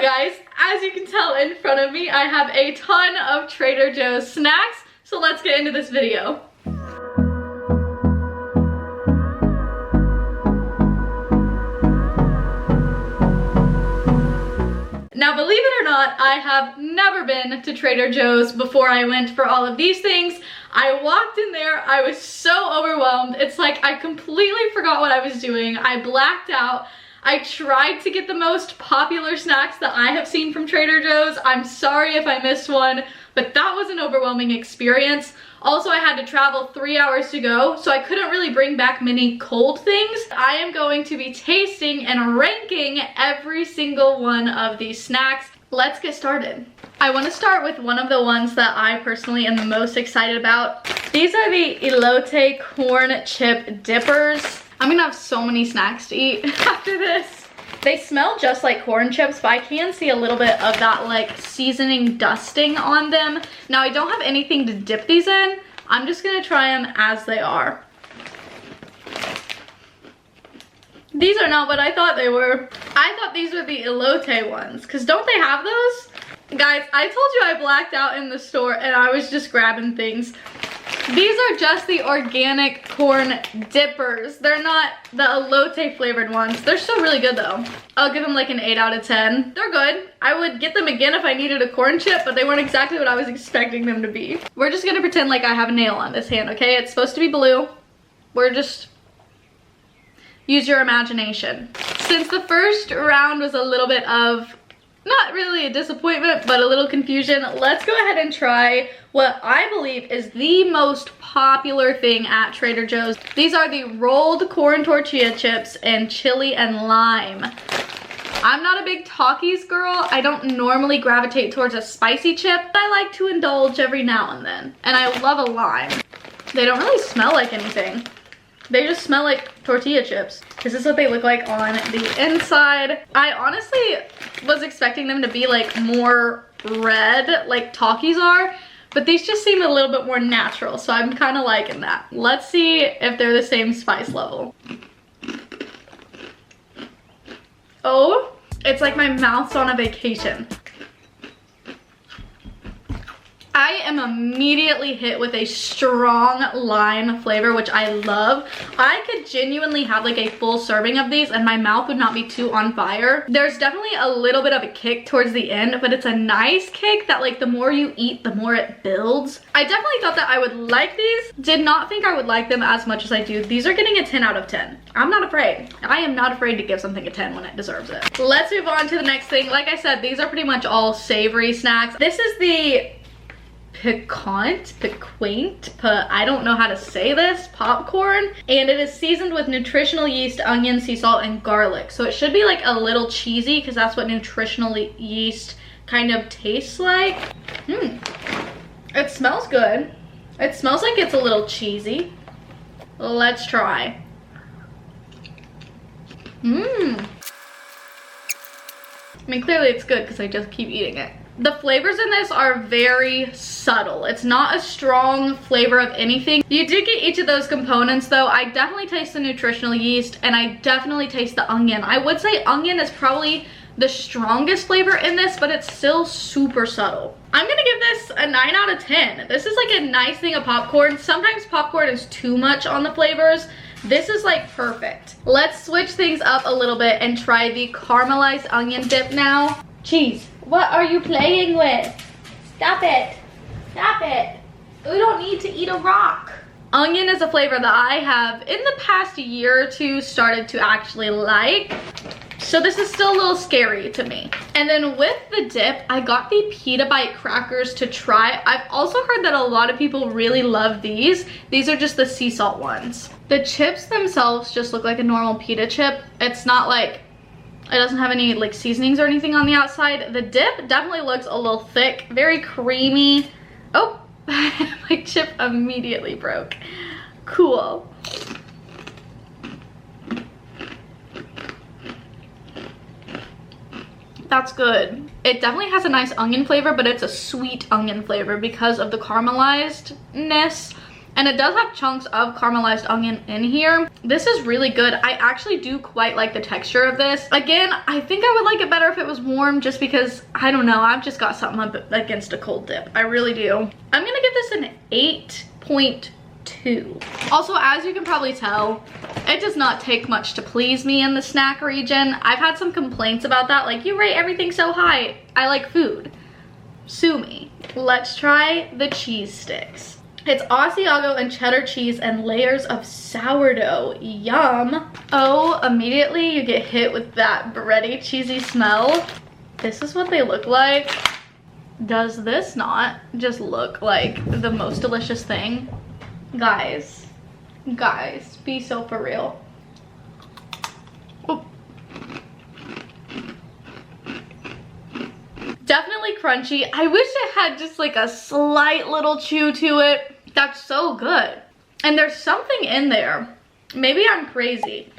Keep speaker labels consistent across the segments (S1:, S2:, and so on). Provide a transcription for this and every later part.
S1: So guys, as you can tell in front of me, I have a ton of Trader Joe's snacks. So let's get into this video. Now, believe it or not, I have never been to Trader Joe's before I went for all of these things. I walked in there, I was so overwhelmed. It's like I completely forgot what I was doing. I blacked out. I tried to get the most popular snacks that I have seen from Trader Joe's. I'm sorry if I missed one, but that was an overwhelming experience. Also, I had to travel 3 hours to go, so I couldn't really bring back many cold things. I am going to be tasting and ranking every single one of these snacks. Let's get started. I want to start with one of the ones that I personally am the most excited about. These are the elote corn chip dippers. I'm gonna have so many snacks to eat after this. They smell just like corn chips, but I can see a little bit of that like seasoning dusting on them. Now, I don't have anything to dip these in. I'm just gonna try them as they are. These are not what I thought they were. I thought these were the elote ones, because don't they have those? Guys, I told you I blacked out in the store and I was just grabbing things. These are just the organic corn dippers. They're not the elote flavored ones. They're still really good though. I'll give them like an 8 out of 10. They're good. I would get them again if I needed a corn chip, but they weren't exactly what I was expecting them to be. We're just gonna pretend like I have a nail on this hand, okay? It's supposed to be blue. We're just... use your imagination. Since the first round was a little bit of, not really a disappointment, but a little confusion, let's go ahead and try what I believe is the most popular thing at Trader Joe's. These are the rolled corn tortilla chips and chili and lime. I'm not a big Takis girl. I don't normally gravitate towards a spicy chip, but I like to indulge every now and then. And I love a lime. They don't really smell like anything. They just smell like tortilla chips. This is what they look like on the inside. I honestly was expecting them to be like more red, like Takis are, but these just seem a little bit more natural, so I'm kind of liking that. Let's see if they're the same spice level. Oh, it's like my mouth's on a vacation. I am immediately hit with a strong lime flavor, which I love. I could genuinely have like a full serving of these and my mouth would not be too on fire. There's definitely a little bit of a kick towards the end, but it's a nice kick that like the more you eat, the more it builds. I definitely thought that I would like these. Did not think I would like them as much as I do. These are getting a 10 out of 10. I'm not afraid. I am not afraid to give something a 10 when it deserves it. Let's move on to the next thing. Like I said, these are pretty much all savory snacks. This is the piquant, I don't know how to say this, popcorn, and it is seasoned with nutritional yeast, onion, sea salt, and garlic. So it should be like a little cheesy because that's what nutritional yeast kind of tastes like. It smells good. It smells like it's a little cheesy. Let's try. I mean, clearly it's good because I just keep eating it. The flavors in this are very subtle. It's not a strong flavor of anything. You do get each of those components though. I definitely taste the nutritional yeast and I definitely taste the onion. I would say onion is probably the strongest flavor in this, but it's still super subtle. I'm gonna give this a 9 out of 10. This is like a nice thing of popcorn. Sometimes popcorn is too much on the flavors. This is like perfect. Let's switch things up a little bit and try the caramelized onion dip now. Jeez. What are you playing with? Stop it. Stop it. We don't need to eat a rock. Onion is a flavor that I have in the past year or two started to actually like. So this is still a little scary to me. And then with the dip, I got the pita bite crackers to try. I've also heard that a lot of people really love these. These are just the sea salt ones. The chips themselves just look like a normal pita chip. It's not like, it doesn't have any like seasonings or anything on the outside. The dip definitely looks a little thick, very creamy. Oh, my chip immediately broke. Cool. That's good. It definitely has a nice onion flavor, but it's a sweet onion flavor because of the caramelizedness. And it does have chunks of caramelized onion in here. This is really good. I actually do quite like the texture of this. Again, I think I would like it better if it was warm, just because, I don't know, I've just got something up against a cold dip. I really do. I'm gonna give this an 8.2. Also, as you can probably tell, it does not take much to please me in the snack region. I've had some complaints about that, like, you rate everything so high. I like food. Sue me. Let's try the cheese sticks. It's Asiago and cheddar cheese and layers of sourdough. Yum. Oh, immediately you get hit with that bready, cheesy smell. This is what they look like. Does this not just look like the most delicious thing? Guys, be so for real. Oh. Definitely crunchy. I wish it had just like a slight little chew to it. That's so good. And there's something in there. Maybe I'm crazy,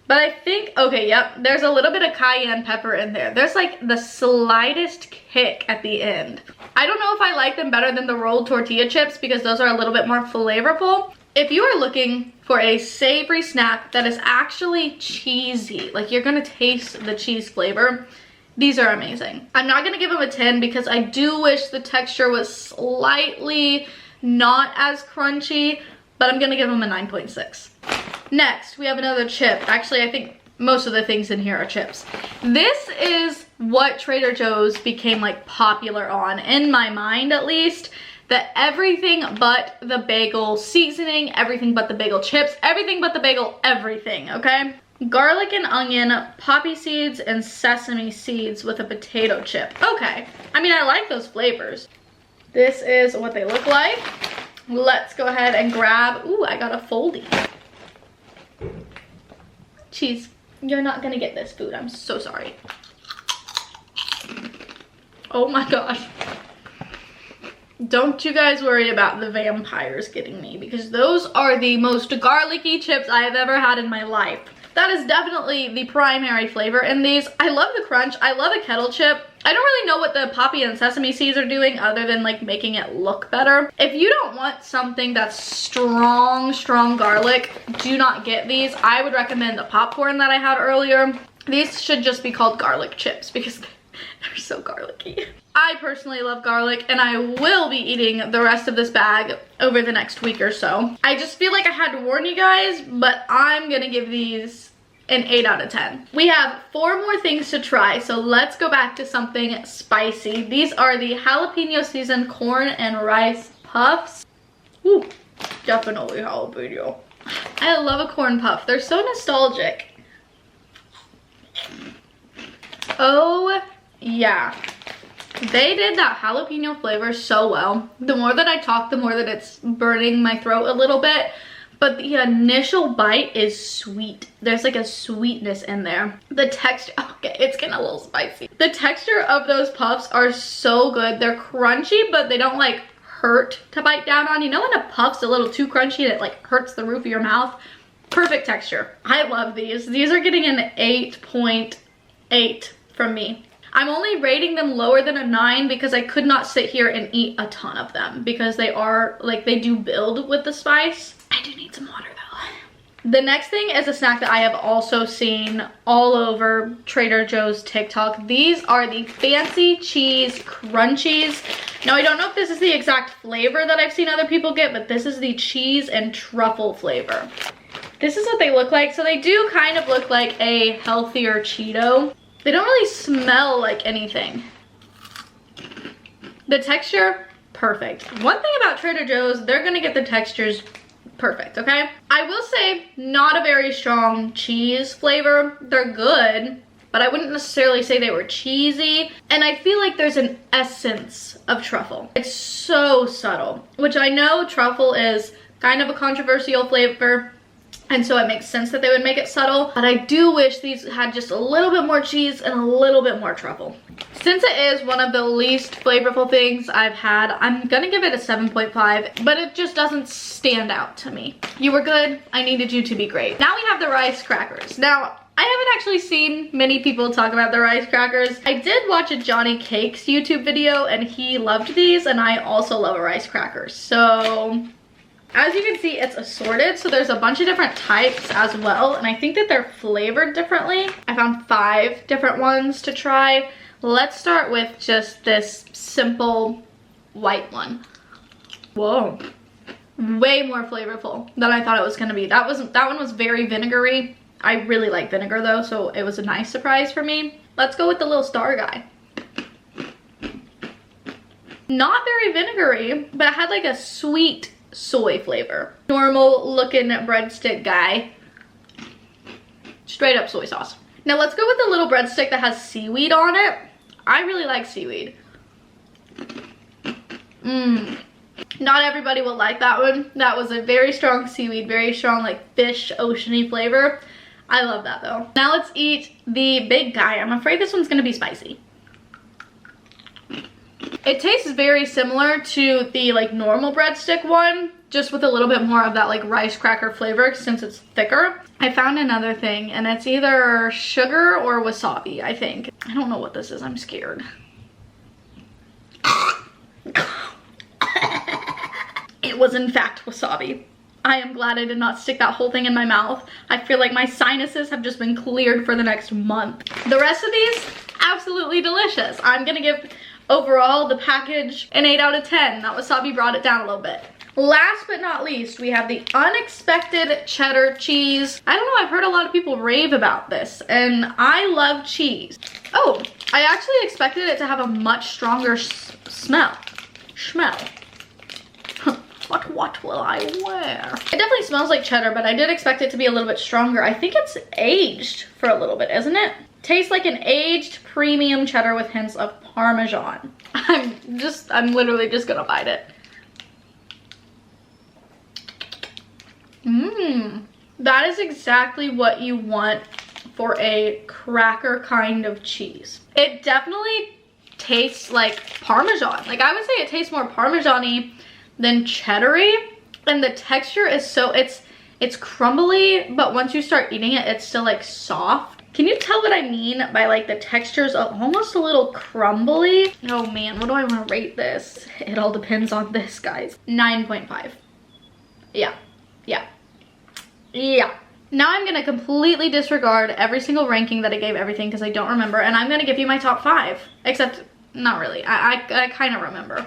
S1: but I think, okay, yep, there's a little bit of cayenne pepper in there. There's like the slightest kick at the end. I don't know if I like them better than the rolled tortilla chips because those are a little bit more flavorful. If you are looking for a savory snack that is actually cheesy, like you're gonna taste the cheese flavor, these are amazing. I'm not gonna give them a 10 because I do wish the texture was slightly not as crunchy, but I'm gonna give them a 9.6. Next, we have another chip. Actually, I think most of the things in here are chips. This is what Trader Joe's became like popular on, in my mind at least. That everything but the bagel seasoning, everything but the bagel chips, everything but the bagel everything, okay? Garlic and onion, poppy seeds, and sesame seeds with a potato chip. Okay, I mean, I like those flavors. This is what they look like. Let's go ahead and grab, ooh, I got a foldy. Cheese, you're not gonna get this food, I'm so sorry. Oh my gosh. Don't you guys worry about the vampires getting me, because those are the most garlicky chips I have ever had in my life. That is definitely the primary flavor in these. I love the crunch. I love a kettle chip. I don't really know what the poppy and sesame seeds are doing other than like making it look better. If you don't want something that's strong garlic, do not get these. I would recommend the popcorn that I had earlier. These should just be called garlic chips because they're so garlicky. I personally love garlic and I will be eating the rest of this bag over the next week or so. I just feel like I had to warn you guys, but I'm gonna give these an 8 out of 10. We have 4 more things to try, so let's go back to something spicy. These are the jalapeno seasoned corn and rice puffs. Ooh, definitely jalapeno. I love a corn puff. They're so nostalgic. Oh yeah. They did that jalapeno flavor so well. The more that I talk, the more that it's burning my throat a little bit. But the initial bite is sweet. There's like a sweetness in there. The texture, okay, it's getting a little spicy. The texture of those puffs are so good. They're crunchy, but they don't like hurt to bite down on. You know when a puff's a little too crunchy and it like hurts the roof of your mouth? Perfect texture. I love these. These are getting an 8.8 from me. I'm only rating them lower than a 9 because I could not sit here and eat a ton of them because they are, like, they do build with the spice. I do need some water though. The next thing is a snack that I have also seen all over Trader Joe's TikTok. These are the fancy cheese crunchies. Now I don't know if this is the exact flavor that I've seen other people get, but this is the cheese and truffle flavor. This is what they look like. So they do kind of look like a healthier Cheeto. They don't really smell like anything. The texture, perfect. One thing about Trader Joe's, they're gonna get the textures perfect, okay? I will say, not a very strong cheese flavor. They're good, but I wouldn't necessarily say they were cheesy. And I feel like there's an essence of truffle. It's so subtle, which I know truffle is kind of a controversial flavor. And so it makes sense that they would make it subtle, but I do wish these had just a little bit more cheese and a little bit more truffle. Since it is one of the least flavorful things I've had, I'm gonna give it a 7.5, but it just doesn't stand out to me. You were good, I needed you to be great. Now we have the rice crackers. Now, I haven't actually seen many people talk about the rice crackers. I did watch a Johnny Cakes YouTube video and he loved these, and I also love a rice cracker. So As you can see, it's assorted, so there's a bunch of different types as well, and I think that they're flavored differently. I found 5 different ones to try. Let's start with just this simple white one. Whoa. Way more flavorful than I thought it was gonna be. That one was very vinegary. I really like vinegar though, so it was a nice surprise for me. Let's go with the little star guy. Not very vinegary, but it had like a sweet soy flavor. Normal looking breadstick guy. Straight up soy sauce. Now let's go with the little breadstick that has seaweed on it. I really like seaweed. Not everybody will like that one. That was a very strong seaweed, very strong like fish, oceany flavor. I love that though. Now let's eat the big guy. I'm afraid this one's gonna be spicy. It tastes very similar to the like normal breadstick one, just with a little bit more of that like rice cracker flavor since it's thicker. I found another thing and it's either sugar or wasabi, I think. I don't know what this is, I'm scared. It was in fact wasabi. I am glad I did not stick that whole thing in my mouth. I feel like my sinuses have just been cleared for the next month. The rest of these, absolutely delicious. I'm gonna give overall the package an 8 out of 10. That wasabi brought it down a little bit. Last but not least, we have the unexpected cheddar cheese. I don't know, I've heard a lot of people rave about this, and I love cheese. Oh, I actually expected it to have a much stronger smell. What will I wear? It definitely smells like cheddar, but I did expect it to be a little bit stronger. I think it's aged for a little bit, isn't it? Tastes like an aged premium cheddar with hints of Parmesan. I'm literally just gonna bite it. That is exactly what you want for a cracker kind of cheese. It definitely tastes like Parmesan. Like I would say it tastes more Parmesan-y than cheddar-y, and the texture is so, it's crumbly, but once you start eating it, it's still like soft. Can you tell what I mean by like the texture's almost a little crumbly? Oh man, what do I want to rate this? It all depends on this, guys. 9.5. Yeah. Now I'm gonna completely disregard every single ranking that I gave everything because I don't remember, and I'm gonna give you my top 5. Except, not really. I kind of remember.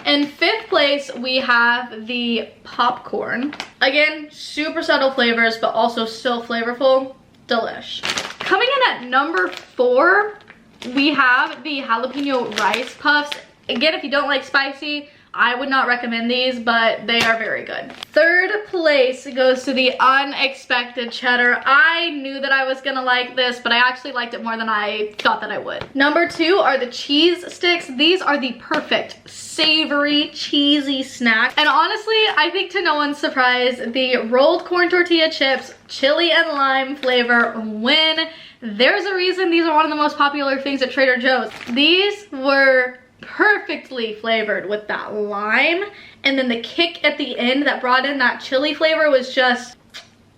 S1: In 5th place, we have the popcorn. Again, super subtle flavors, but also still flavorful. Delish. Coming in at number 4, we have the jalapeno rice puffs. Again, if you don't like spicy, I would not recommend these, but they are very good. 3rd place goes to the unexpected cheddar. I knew that I was gonna like this, but I actually liked it more than I thought that I would. Number 2 are the cheese sticks. These are the perfect savory, cheesy snack. And honestly, I think to no one's surprise, the rolled corn tortilla chips, chili and lime flavor win. There's a reason these are one of the most popular things at Trader Joe's. These were perfectly flavored with that lime, and then the kick at the end that brought in that chili flavor was just,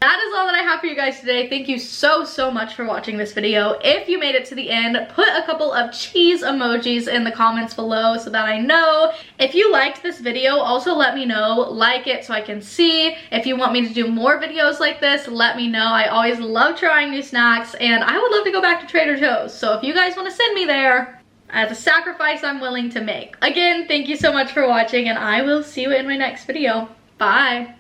S1: that is all that I have for you guys today. Thank you so much for watching this video. If you made it to the end, put a couple of cheese emojis in the comments below so that I know. If you liked this video, also let me know. Like it so I can see. If you want me to do more videos like this, let me know. I always love trying new snacks, and I would love to go back to Trader Joe's. So if you guys want to send me there, as a sacrifice I'm willing to make. Again, thank you so much for watching, and I will see you in my next video. Bye.